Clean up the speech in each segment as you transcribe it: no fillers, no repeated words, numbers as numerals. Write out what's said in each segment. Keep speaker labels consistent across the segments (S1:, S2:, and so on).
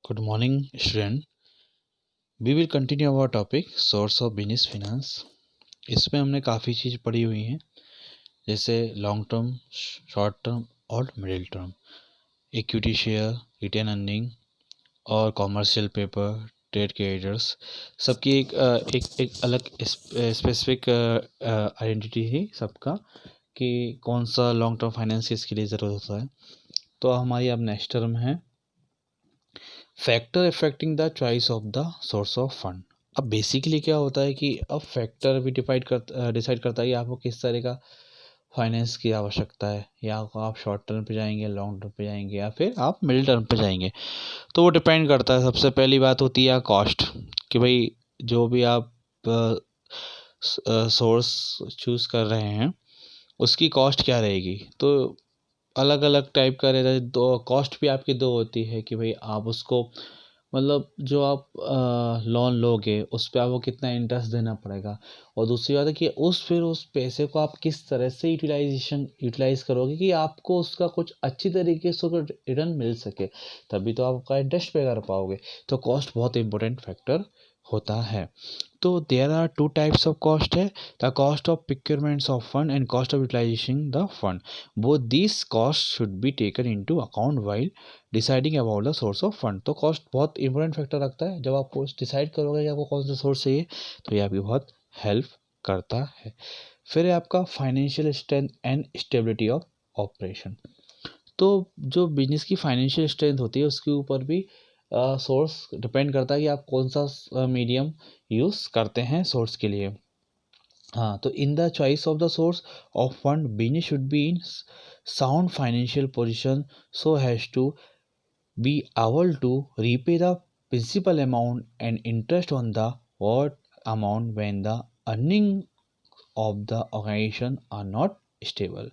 S1: Good morning, student. We will continue our topic source of business finance. इसमें हमने काफ़ी चीज़ पढ़ी हुई हैं, जैसे लॉन्ग टर्म, शॉर्ट टर्म और middle term, equity share, retain earning और कॉमर्शियल पेपर, ट्रेड क्रेडिटर्स। सबकी एक अलग स्पेसिफिक आइडेंटिटी है सबका कि कौन सा लॉन्ग टर्म फाइनेंस किसके लिए ज़रूरत होता है। तो हमारी अब नेक्स्ट टर्म है factor affecting the choice of the source of fund. अब बेसिकली क्या होता है कि अब फैक्टर भी डिसाइड करता है कि आपको किस तरह का फाइनेंस की आवश्यकता है, या आप शॉर्ट टर्म पे जाएंगे, लॉन्ग टर्म पे जाएंगे, या फिर आप मिडिल टर्म पे जाएंगे। तो वो डिपेंड करता है। सबसे पहली बात होती है कॉस्ट, कि भाई जो भी आप सोर्स चूज़ कर रहे हैं उसकी कॉस्ट क्या रहेगी। तो अलग अलग टाइप का रहता है। दो कॉस्ट भी आपकी दो होती है कि भाई आप उसको मतलब जो आप लोन लोगे उस पर आपको कितना इंटरेस्ट देना पड़ेगा, और दूसरी बात है कि उस पैसे को आप किस तरह से यूटिलाइज करोगे कि आपको उसका कुछ अच्छी तरीके से रिटर्न मिल सके, तभी तो आप उसका इंटरेस्ट पे कर पाओगे। तो कॉस्ट बहुत इंपॉर्टेंट फैक्टर होता है। तो there are two types of cost है, the cost of procurements of fund and cost of utilisation the fund. Both this cost should be taken into account while deciding about the source of fund. तो cost बहुत important factor रखता है। जब आप decide करोगे कि आपको कौन सा सोर्स चाहिए, तो ये आपकी बहुत हेल्प करता है। फिर है आपका financial strength and stability of operation. तो जो बिजनेस की फाइनेंशियल स्ट्रेंथ होती है उसके ऊपर भी सोर्स डिपेंड करता है कि आप कौन सा मीडियम यूज़ करते हैं सोर्स के लिए। हाँ, तो in the choice of the source of fund, business should be in sound financial position so has to be able to repay the principal amount and interest on the what amount when the earning of the organization are not stable.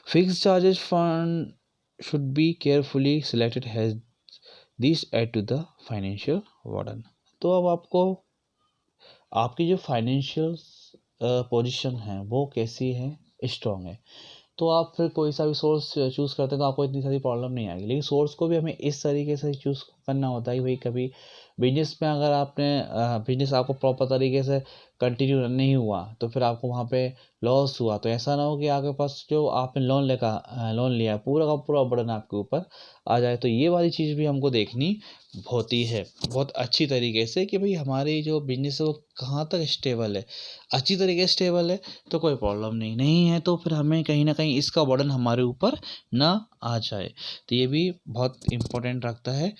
S1: Fixed charges fund should be carefully selected as these add to the financial burden. तो अब आपको आपकी जो financial position है वो कैसी है, strong है, तो आप फिर कोई सा भी सोर्स चूज़ करते हैं तो आपको इतनी सारी प्रॉब्लम नहीं आएगी। लेकिन सोर्स को भी हमें इस तरीके से चूज़ करना होता है कि भाई कभी बिजनेस में अगर आपने बिजनेस आपको प्रॉपर तरीके से कंटिन्यू नहीं हुआ तो फिर आपको वहाँ पे लॉस हुआ, तो ऐसा ना हो कि आपके पास जो आपने लोन लिया पूरा का पूरा बर्डन आपके ऊपर आ जाए। तो ये वाली चीज़ भी हमको देखनी होती है बहुत अच्छी तरीके से कि भाई हमारी जो बिजनेस है वो कहाँ तक स्टेबल है। अच्छी तरीके से स्टेबल है तो कोई प्रॉब्लम नहीं है, तो फिर हमें कहीं ना कहीं इसका बर्डन हमारे ऊपर ना आ जाए। तो ये भी बहुत इम्पोर्टेंट रखता है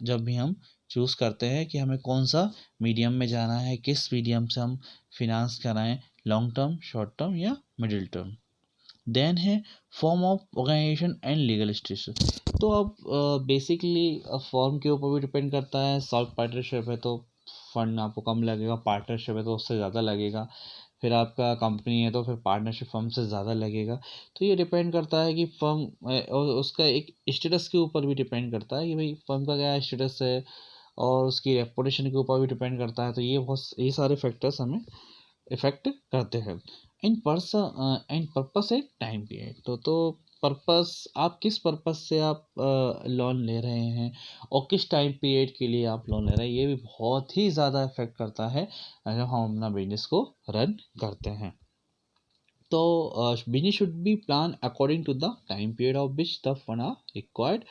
S1: जब भी हम चूज़ करते हैं कि हमें कौन सा मीडियम में जाना है, किस मीडियम से हम फिनांस कराएं, लॉन्ग टर्म, शॉर्ट टर्म या मिडिल टर्म। देन है form of organization and legal status. तो अब बेसिकली फॉर्म के ऊपर भी डिपेंड करता है। सॉल्व पार्टनरशिप है तो फंड आपको कम लगेगा, पार्टनरशिप है तो उससे ज़्यादा लगेगा, फिर आपका कंपनी है तो फिर पार्टनरशिप फर्म से ज़्यादा लगेगा। तो ये डिपेंड करता है कि फर्म और उसका एक स्टेटस के ऊपर भी डिपेंड करता है कि भाई फर्म का क्या स्टेटस है, और उसकी रेपुटेशन के ऊपर भी डिपेंड करता है। तो ये सारे फैक्टर्स हमें इफेक्ट करते हैं। एंड पर्पस है टाइम पीरियड। तो पर्पस, आप किस पर्पस से आप लोन ले रहे हैं और किस टाइम पीरियड के लिए आप लोन ले रहे हैं, ये भी बहुत ही ज़्यादा इफेक्ट करता है जब हम अपना बिजनेस को रन करते हैं। तो business should be plan according to the time period of which the fund are required.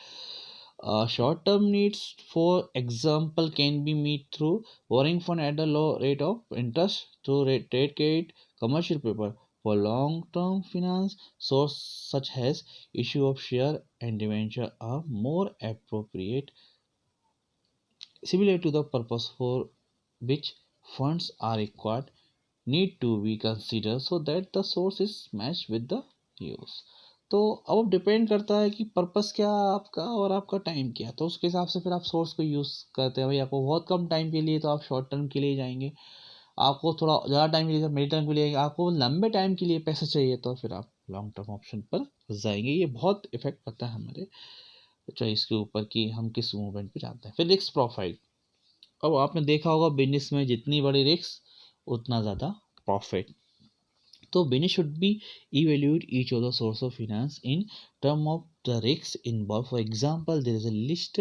S1: Short term needs, for example, can be met through borrowing fund at a low rate of interest through trade credit, commercial paper. For long term finance, source such as issue of share and debenture are more appropriate. Similar to the purpose for which funds are required, need to be considered so that the source is matched with the use. तो अब depend करता है कि purpose क्या है आपका और आपका टाइम क्या है, तो उसके हिसाब से फिर आप सोर्स को यूज़ करते हैं। भाई आपको बहुत कम टाइम के लिए तो आप शॉर्ट टर्म के लिए जाएंगे, आपको थोड़ा ज़्यादा टाइम के लिए मिड टर्म के लिए, आपको लंबे टाइम के लिए पैसे चाहिए तो फिर आप लॉन्ग टर्म ऑप्शन पर जाएंगे। ये बहुत इफेक्ट करता है हमारे चॉइस के ऊपर कि हम किस मूवमेंट पे जाते हैं। फिर रिस्क प्रोफाइल। अब आपने देखा होगा बिजनेस में जितनी बड़ी रिस्क उतना ज़्यादा प्रॉफिट। तो business should be evaluate each of the source of finance in term of the risks involved. For example, there is a list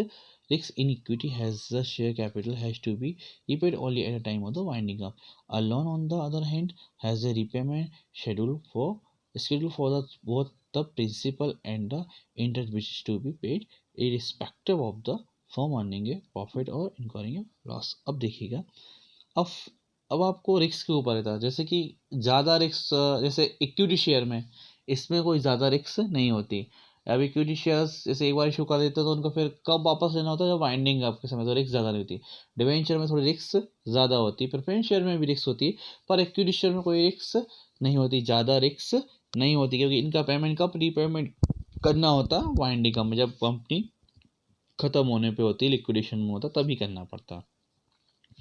S1: Risk in equity has the share capital has to be repaid only at the time of the winding up. A loan, on the other hand, has a repayment schedule for both the principal and the interest which is to be paid irrespective of the firm earning a profit or incurring a loss. अब देखिएगा, अब अब आपको risk के ऊपर रहता है, जैसे कि ज़्यादा रिस्क, जैसे इक्विटी शेयर में इसमें कोई ज़्यादा रिस्क नहीं होती। अब इक्विटी शेयर्स जैसे एक बार इशू कर देते हैं तो उनको फिर कब वापस लेना होता है, जब वाइंडिंग अप के समय, तो रिस्क ज़्यादा नहीं होती। डिवेंचर में थोड़ी रिस्क ज़्यादा होती है, प्रेफरेंस शेयर में भी रिस्क होती है, पर इक्विटी शेयर में कोई रिस्क नहीं होती, ज़्यादा रिस्क नहीं होती, क्योंकि इनका पेमेंट कब रीपेमेंट करना होता है, वाइंडिंग अप में, जब कंपनी ख़त्म होने पे होती है, लिक्विडेशन में होता तभी करना पड़ता है।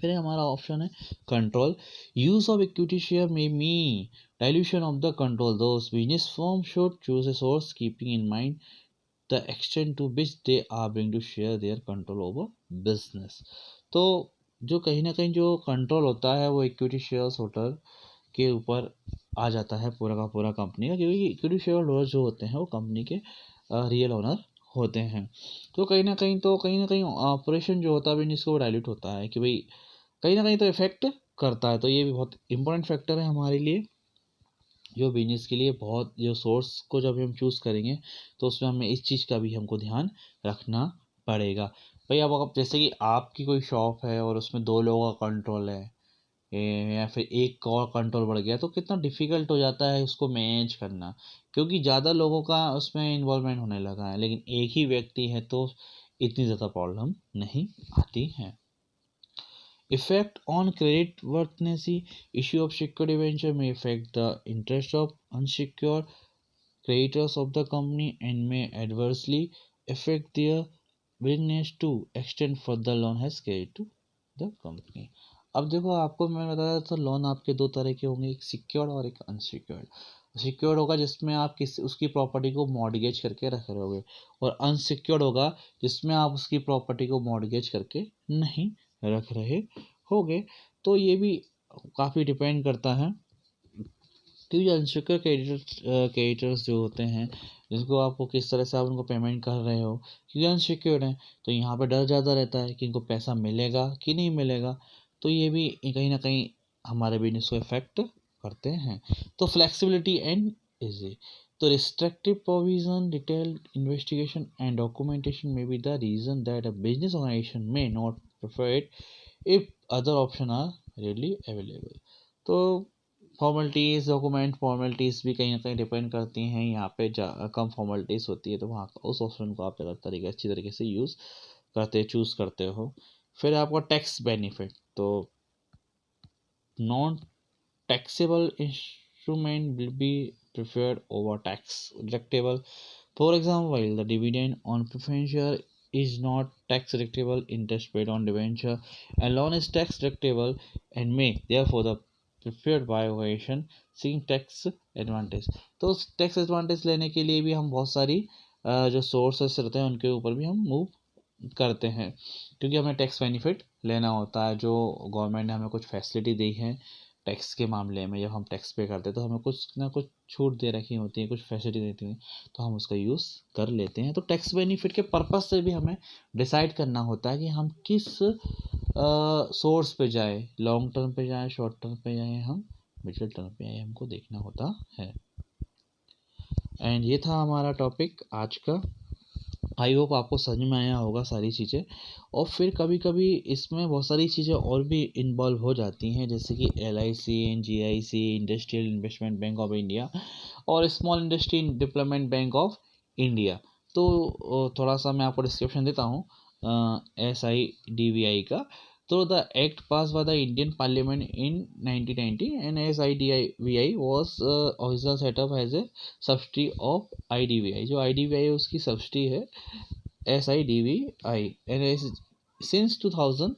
S1: फिर हमारा ऑप्शन है control. Use of equity share may mean dilution of the control. Thus business firm should choose a source keeping in mind the extent to which they are being to share their control over business. तो जो कहीं ना कहीं जो control होता है वो equity shares holder के ऊपर आ जाता है, पूरा का पूरा कंपनी का, क्योंकि इक्विटी शेयर होल्डर जो होते हैं वो कंपनी के रियल ओनर होते हैं। तो कहीं ना कहीं ऑपरेशन जो होता है बिजनेस को डायल्यूट होता है, कि भाई कहीं ना कहीं तो इफेक्ट करता है। तो ये भी बहुत इंपॉर्टेंट फैक्टर है हमारे लिए, जो बिजनेस के लिए बहुत, जो सोर्स को जब हम चूज़ करेंगे तो उसमें हमें इस चीज़ का भी हमको ध्यान रखना पड़ेगा। भाई अब आप जैसे कि आपकी कोई शॉप है और उसमें 2 लोगों का कंट्रोल है, या फिर एक और कंट्रोल बढ़ गया, तो कितना डिफ़िकल्ट हो जाता है उसको मैनेज करना, क्योंकि ज़्यादा लोगों का उसमें इन्वॉल्वमेंट होने लगा है, लेकिन एक ही व्यक्ति है तो इतनी ज़्यादा प्रॉब्लम नहीं आती है। Effect on creditworthiness. Issue of secured debenture may affect the interest of unsecured creditors of the company and may adversely affect their willingness to extend further loan has carried to the company. अब देखो, आपको मैं बताया था loan आपके दो तरह के होंगे, एक सिक्योर्ड और एक अनसिक्योर्ड। सिक्योर्ड होगा जिसमें आप किसी उसकी प्रॉपर्टी को मॉर्गेज करके रख रहे होगे, और अनसिक्योर्ड होगा जिसमें आप उसकी प्रॉपर्टी को मॉर्गेज करके नहीं रख रहे होगे। तो ये भी काफ़ी डिपेंड करता है, क्योंकि अनसिक्योर क्रेडिटर्स जो होते हैं, जिनको आपको किस तरह से आप उनको पेमेंट कर रहे हो, क्योंकि अनसिक्योर्ड है तो यहाँ पे डर ज़्यादा रहता है कि इनको पैसा मिलेगा कि नहीं मिलेगा। तो ये भी कहीं ना कहीं हमारे बिजनेस को इफेक्ट करते हैं। तो फ्लेक्सिबिलिटी एंड इजी, तो restrictive provision, detailed investigation and documentation may be the reason that a business organisation may not prefer it if other option are readily available. तो फॉर्मेलिटीज़, डॉक्यूमेंट फॉर्मेलिटीज़ भी कहीं ना कहीं depend करती हैं, यहाँ पे कम फॉर्मेलिटीज़ होती है, तो वहाँ उस ऑप्शन को आप अलग तरीके अच्छी तरीके से यूज़ करते चूज़ करते हो। फिर आपका टैक्स बेनिफिट, तो non taxable instrument will be preferred over tax deductible. For example, while the dividend on preference share is not tax deductible, interest paid on debenture and loan is tax deductible and may therefore the preferred by occasion seeking tax advantage। तो tax advantage लेने के लिए भी हम बहुत सारी जो sources रहते हैं उनके ऊपर भी हम मूव करते हैं, क्योंकि हमें टैक्स बेनिफिट लेना होता है। जो गवर्नमेंट ने हमें कुछ फैसिलिटी दी है टैक्स के मामले में, जब हम टैक्स पे करते हैं तो हमें कुछ ना कुछ छूट दे रखी होती है, कुछ फैसिलिटी देती हैं, तो हम उसका यूज़ कर लेते हैं। तो टैक्स बेनिफिट के पर्पज़ से भी हमें डिसाइड करना होता है कि हम किस सोर्स पे जाए, लॉन्ग टर्म पे जाए, शॉर्ट टर्म पे जाए, हम मिडिल टर्म पे जाए, हमको देखना होता है। एंड ये था हमारा टॉपिक आज का। आई होप आपको समझ में आया होगा सारी चीज़ें। और फिर कभी कभी इसमें बहुत सारी चीज़ें और भी इन्वॉल्व हो जाती हैं, जैसे कि LIC, NGIC, industrial investment bank of India और small industry development bank of India. तो थोड़ा सा मैं आपको डिस्क्रिप्शन देता हूँ SIDVI का। तो the act pass by the Indian parliament in 1990 and SIDVI was original setup as a subsidy of IDVI। जो IDVI है उसकी सब्सिडी है SIDVI, and since 2000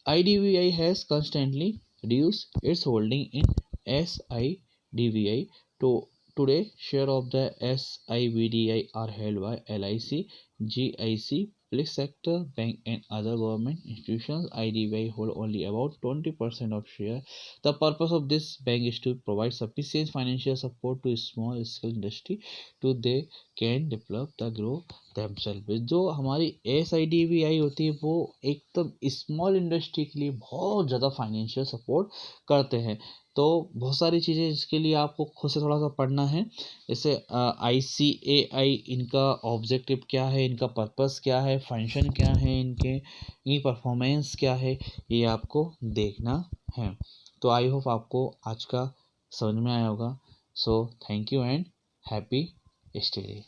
S1: IDVI has constantly reduced its holding in SIDVI. To today, share of the SIBDI are held by LIC, GIC, public sector bank and other government institutions. IDVI hold only about 20% of share. The purpose of this bank is to provide sufficient financial support to small scale industry to they can develop the grow themselves. जो हमारी एसआईडीबीआई होती है वो एकदम small industry के लिए बहुत ज़्यादा फाइनेंशियल सपोर्ट करते हैं। तो बहुत सारी चीज़ें इसके लिए आपको खुद से थोड़ा सा पढ़ना है। जैसे ICAI, इनका ऑब्जेक्टिव क्या है, इनका पर्पस क्या है, फंक्शन क्या है, इनकी परफॉर्मेंस क्या है, ये आपको देखना है। तो आई होप आपको आज का समझ में आया होगा। So thank you and happy study.